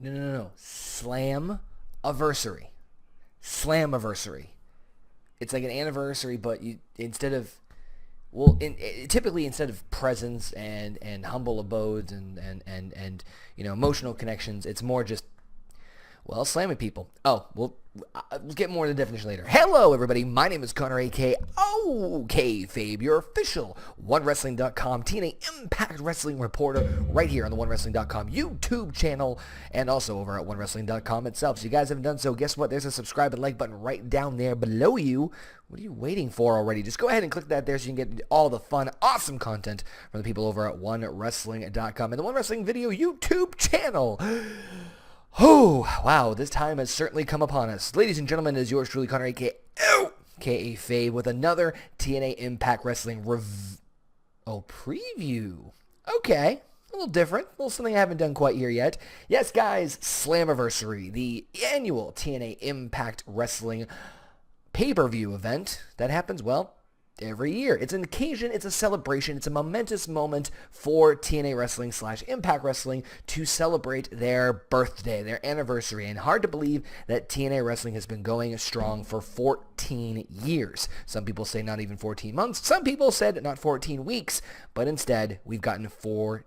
No. Slammiversary. Slammiversary. It's like an anniversary, but typically instead of presents and humble abodes and emotional connections, it's more just slamming people. Oh, we'll get more into the definition later. Hello, everybody. My name is Connor, a.k.a. OKayFabe, your official OneWrestling.com TNA Impact Wrestling reporter right here on the OneWrestling.com YouTube channel and also over at OneWrestling.com itself. So you guys haven't done so, guess what? There's a subscribe and like button right down there below you. What are you waiting for already? Just go ahead and click that there so you can get all the fun, awesome content from the people over at OneWrestling.com and the One Wrestling Video YouTube channel. Oh, wow, this time has certainly come upon us. Ladies and gentlemen, it is yours truly, Connor, a.k.a. OKayFabe, with another TNA Impact Wrestling preview. Okay, a little different, a little something I haven't done quite here yet. Yes, guys, Slammiversary, the annual TNA Impact Wrestling pay-per-view event that happens, every year. It's an occasion, it's a celebration, it's a momentous moment for TNA Wrestling / Impact Wrestling to celebrate their birthday, their anniversary. And hard to believe that TNA Wrestling has been going strong for 14 years. Some people say not even 14 months. Some people said not 14 weeks, but instead we've gotten 14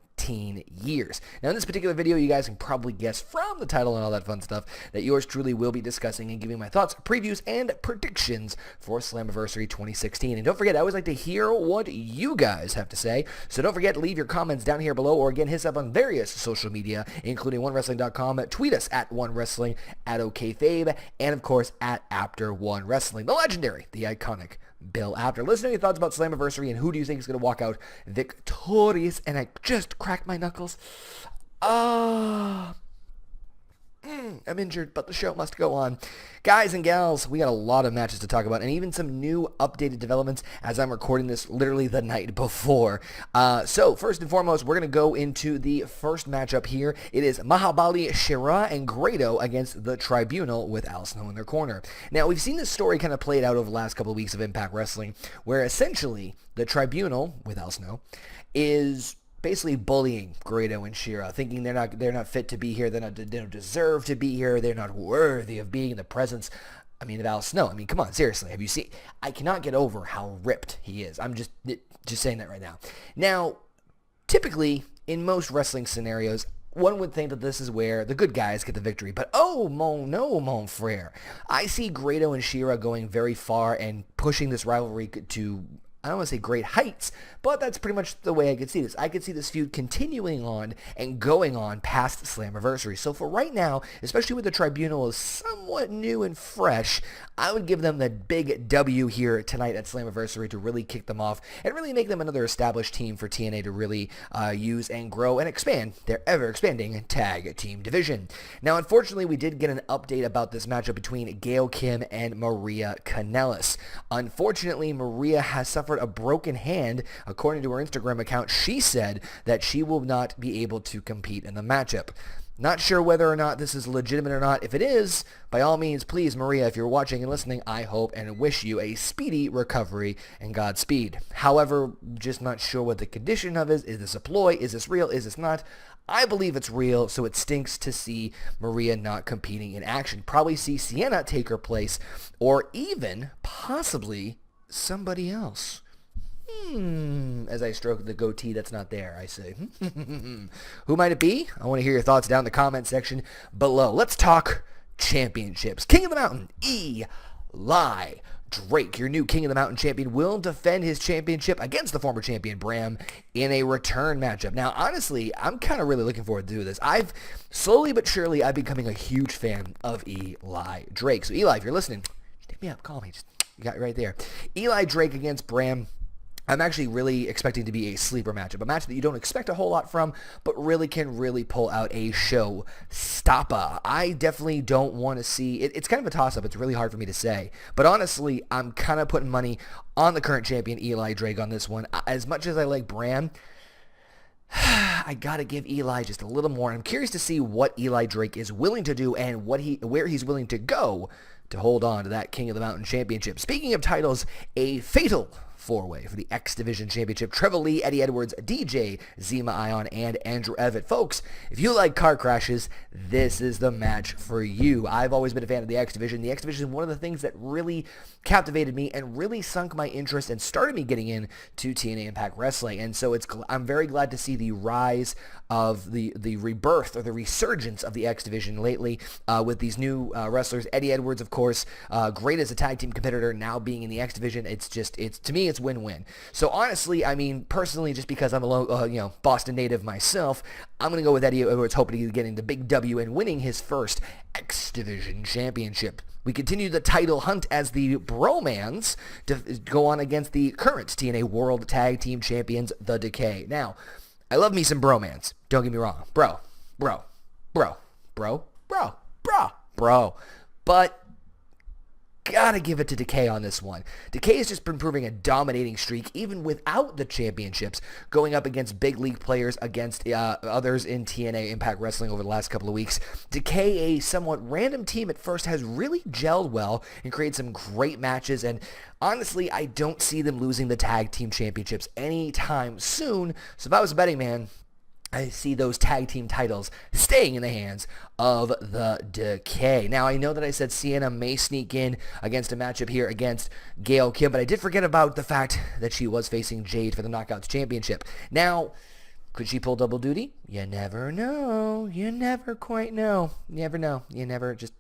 years. Now in this particular video, you guys can probably guess from the title and all that fun stuff that yours truly will be discussing and giving my thoughts, previews, and predictions for Slammiversary 2016. And don't forget, I always like to hear what you guys have to say, so don't forget to leave your comments down here below, or again, hit us up on various social media, including OneWrestling.com, tweet us at OneWrestling, at OKayFabe, and of course at Apter One Wrestling, the legendary, the iconic Bill Apter. Listen to your thoughts about Slammiversary and who do you think is going to walk out victorious. And I just cracked my knuckles. I'm injured, but the show must go on. Guys and gals, we got a lot of matches to talk about and even some new updated developments as I'm recording this literally the night before. So first and foremost, we're going to go into the first matchup here. It is Mahabali Shera and Grado against the Tribunal with Al Snow in their corner. Now, we've seen this story kind of played out over the last couple of weeks of Impact Wrestling, where essentially the Tribunal with Al Snow is basically bullying Grado and Shera, thinking they're not fit to be here, they don't deserve to be here, they're not worthy of being in the presence, of Al Snow. Come on, seriously, have you seen? I cannot get over how ripped he is. I'm just saying that right now. Now, typically, in most wrestling scenarios, one would think that this is where the good guys get the victory, but mon frere. I see Grado and Shera going very far and pushing this rivalry to, I don't want to say great heights, but that's pretty much the way I could see this. I could see this feud continuing on and going on past Slammiversary. So for right now, especially with the Tribunal is somewhat new and fresh, I would give them the big W here tonight at Slammiversary to really kick them off and really make them another established team for TNA to really use and grow and expand their ever-expanding tag team division. Now, unfortunately, we did get an update about this matchup between Gail Kim and Maria Kanellis. Unfortunately, Maria has suffered a broken hand. According to her Instagram account, she said that she will not be able to compete in the matchup. Not sure whether or not this is legitimate or not. If it is, by all means, please, Maria, if you're watching and listening, I hope and wish you a speedy recovery and Godspeed. However, just not sure what the condition of it is. Is this a ploy? Is this real? Is this not? I believe it's real, so it stinks to see Maria not competing in action. Probably see Sienna take her place, or even, possibly, somebody else. As I stroke the goatee that's not there, I say, who might it be? I want to hear your thoughts down in the comment section below. Let's talk championships. King of the Mountain, Eli Drake, your new King of the Mountain champion, will defend his championship against the former champion Bram in a return matchup. Now, honestly, I'm kind of really looking forward to do this. I've slowly but surely, I'm becoming a huge fan of Eli Drake. So Eli, if you're listening, just hit me up, call me. You got it right there. Eli Drake against Bram. I'm actually really expecting to be a sleeper matchup, a match that you don't expect a whole lot from, but really can really pull out a show stopper. I definitely don't want to see, it's kind of a toss-up, it's really hard for me to say, but honestly, I'm kind of putting money on the current champion, Eli Drake, on this one. As much as I like Bram, I gotta give Eli just a little more. I'm curious to see what Eli Drake is willing to do and where he's willing to go to hold on to that King of the Mountain championship. Speaking of titles, a fatal four-way for the X Division Championship. Trevor Lee, Eddie Edwards, DJ, Zema Ion, and Andrew Evett. Folks, if you like car crashes, this is the match for you. I've always been a fan of the X Division. The X Division is one of the things that really captivated me and really sunk my interest and started me getting into TNA Impact Wrestling. And so I'm very glad to see the rise of the rebirth or the resurgence of the X Division lately with these new wrestlers. Eddie Edwards, of course, great as a tag team competitor, now being in the X Division. To me, it's win-win. So honestly, I mean, personally, just because I'm a Boston native myself, I'm going to go with Eddie Edwards, hoping he's getting the big W and winning his first X Division Championship. We continue the title hunt as the Bromans go on against the current TNA World Tag Team Champions, The Decay. Now, I love me some bromance. Don't get me wrong. Bro. But gotta give it to Decay on this one. Decay has just been proving a dominating streak, even without the championships, going up against big league players, against others in TNA Impact Wrestling over the last couple of weeks. Decay, a somewhat random team at first, has really gelled well and created some great matches, and honestly, I don't see them losing the tag team championships anytime soon. So if I was a betting man, I see those tag team titles staying in the hands of the Decay. Now, I know that I said Sienna may sneak in against a matchup here against Gail Kim, but I did forget about the fact that she was facing Jade for the Knockouts Championship. Now, could she pull double duty? You never know. You never quite know. You never know. You never just...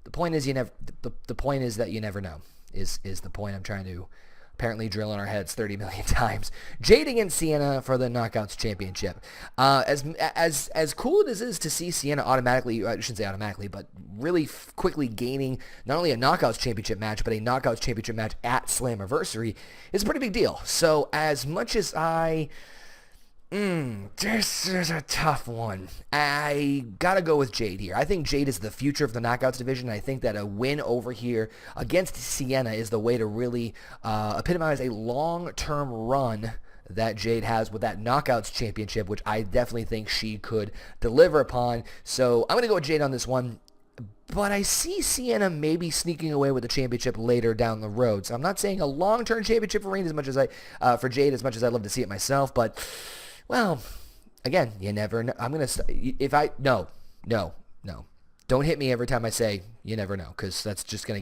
The point is the point is that you never know, is the point I'm trying to apparently drill in our heads 30 million times. Jade against Sienna for the Knockouts Championship. As cool as it is to see Sienna automatically, I shouldn't say automatically, but really quickly gaining not only a Knockouts Championship match, but a Knockouts Championship match at Slammiversary is a pretty big deal. So as much as this is a tough one. I gotta go with Jade here. I think Jade is the future of the Knockouts division. I think that a win over here against Sienna is the way to really epitomize a long-term run that Jade has with that Knockouts Championship, which I definitely think she could deliver upon. So I'm gonna go with Jade on this one. But I see Sienna maybe sneaking away with the championship later down the road. So I'm not saying a long-term championship for Jade as much as I'd love to see it myself, but... Well, again, you never know. No. Don't hit me every time I say you never know, because that's just I'm going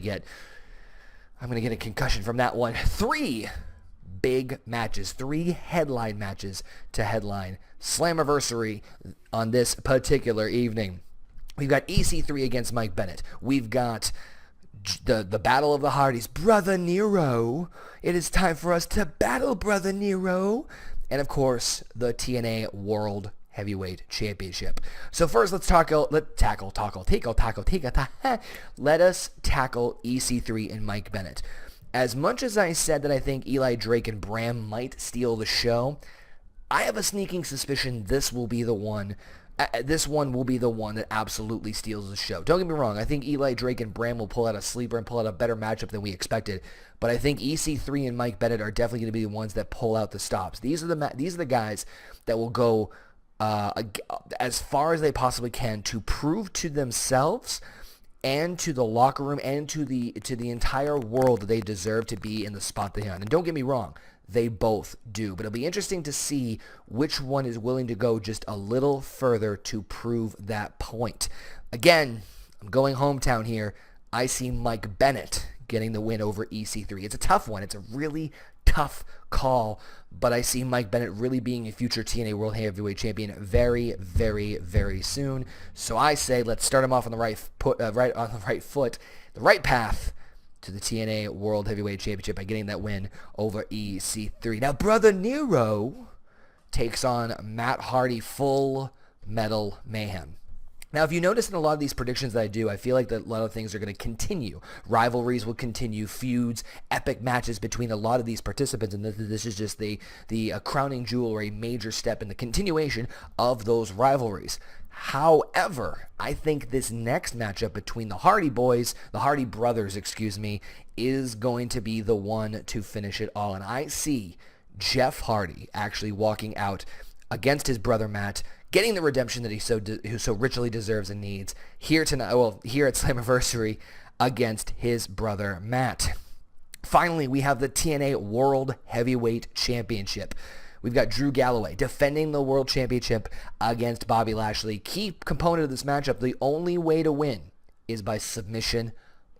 to get a concussion from that one. 3 big matches, 3 headline matches to headline Slammiversary on this particular evening. We've got EC3 against Mike Bennett. We've got the Battle of the Hardys. Brother Nero. It is time for us to battle, Brother Nero. And, of course, the TNA World Heavyweight Championship. So first, let us tackle EC3 and Mike Bennett. As much as I said that I think Eli Drake and Bram might steal the show, I have a sneaking suspicion this will be the one. This one will be the one that absolutely steals the show. Don't get me wrong. I think Eli Drake and Bram will pull out a sleeper and pull out a better matchup than we expected. But I think EC3 and Mike Bennett are definitely going to be the ones that pull out the stops. These are the guys that will go as far as they possibly can to prove to themselves and to the locker room and to the entire world that they deserve to be in the spot they're in. And don't get me wrong. They both do. But it'll be interesting to see which one is willing to go just a little further to prove that point. Again, I'm going hometown here. I see Mike Bennett getting the win over EC3. It's a tough one. It's a really tough call. But I see Mike Bennett really being a future TNA World Heavyweight Champion very, very, very soon. So I say let's start him off on the right foot, the right path to the TNA World Heavyweight Championship by getting that win over EC3. Now, Brother Nero takes on Matt Hardy, Full Metal Mayhem. Now, if you notice in a lot of these predictions that I do, I feel like that a lot of things are going to continue. Rivalries will continue, feuds, epic matches between a lot of these participants, and this is just the crowning jewel or a major step in the continuation of those rivalries. However, I think this next matchup between the Hardy brothers, is going to be the one to finish it all. And I see Jeff Hardy actually walking out against his brother Matt, getting the redemption that he so richly deserves and needs here tonight. Well, here at Slammiversary against his brother Matt. Finally, we have the TNA World Heavyweight Championship. We've got Drew Galloway defending the World Championship against Bobby Lashley. Key component of this matchup, the only way to win is by submission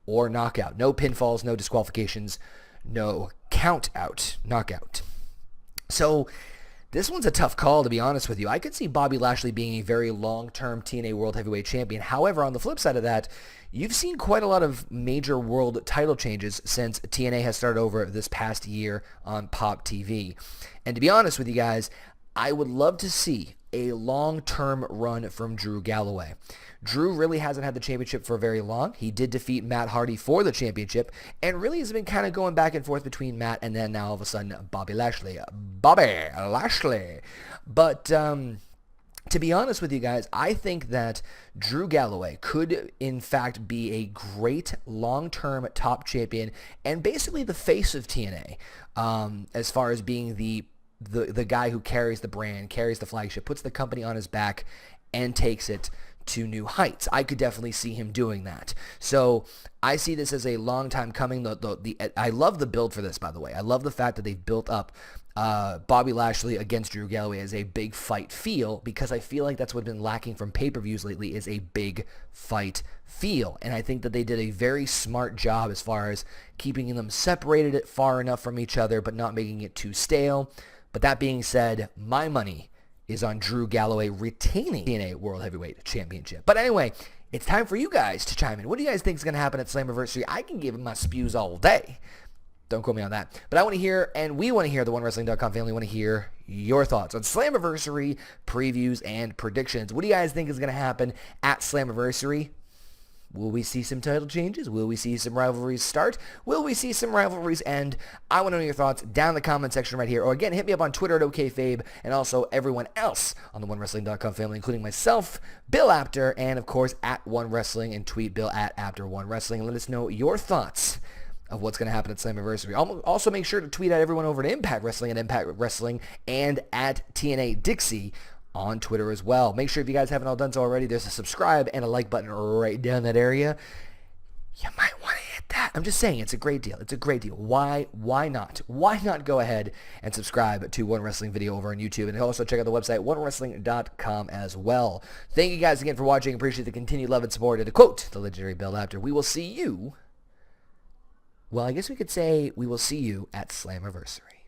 or knockout. No pinfalls, no disqualifications, no count out, knockout. So this one's a tough call, to be honest with you. I could see Bobby Lashley being a very long-term TNA World Heavyweight Champion. However, on the flip side of that, you've seen quite a lot of major world title changes since TNA has started over this past year on Pop TV. And to be honest with you guys, I would love to see a long-term run from Drew Galloway. Drew really hasn't had the championship for very long. He did defeat Matt Hardy for the championship, and really has been kind of going back and forth between Matt and then now all of a sudden Bobby Lashley. But to be honest with you guys, I think that Drew Galloway could in fact be a great long-term top champion and basically the face of TNA as far as being the guy who carries the brand, carries the flagship, puts the company on his back, and takes it to new heights. I could definitely see him doing that. So I see this as a long time coming. I love the build for this, by the way. I love the fact that they've built up Bobby Lashley against Drew Galloway as a big fight feel, because I feel like that's what's been lacking from pay-per-views lately is a big fight feel. And I think that they did a very smart job as far as keeping them separated far enough from each other, but not making it too stale. But that being said, my money is on Drew Galloway retaining the TNA World Heavyweight Championship. But anyway, it's time for you guys to chime in. What do you guys think is going to happen at Slammiversary? I can give my spews all day. Don't quote me on that. But I want to hear, and we want to hear, the OneWrestling.com family want to hear your thoughts on Slammiversary previews and predictions. What do you guys think is going to happen at Slammiversary? Will we see some title changes? Will we see some rivalries start? Will we see some rivalries end? I want to know your thoughts down in the comment section right here. Or again, hit me up on Twitter at OKayFabe, and also everyone else on the OneWrestling.com family, including myself, Bill Apter, and of course at OneWrestling, and tweet Bill at Apter1Wrestling, and let us know your thoughts of what's going to happen at Slammiversary. Also make sure to tweet at everyone over at Impact Wrestling at Impact Wrestling and at TNA Dixie on Twitter as well. Make sure, if you guys haven't all done so already, there's a subscribe and a like button right down that area. You might want to hit that. I'm just saying, it's a great deal. It's a great deal. Why not? Why not go ahead and subscribe to One Wrestling Video over on YouTube, and also check out the website, OneWrestling.com as well. Thank you guys again for watching. Appreciate the continued love and support. And to quote the legendary Bill Apter, we will see you, well, I guess we could say we will see you at Slammiversary.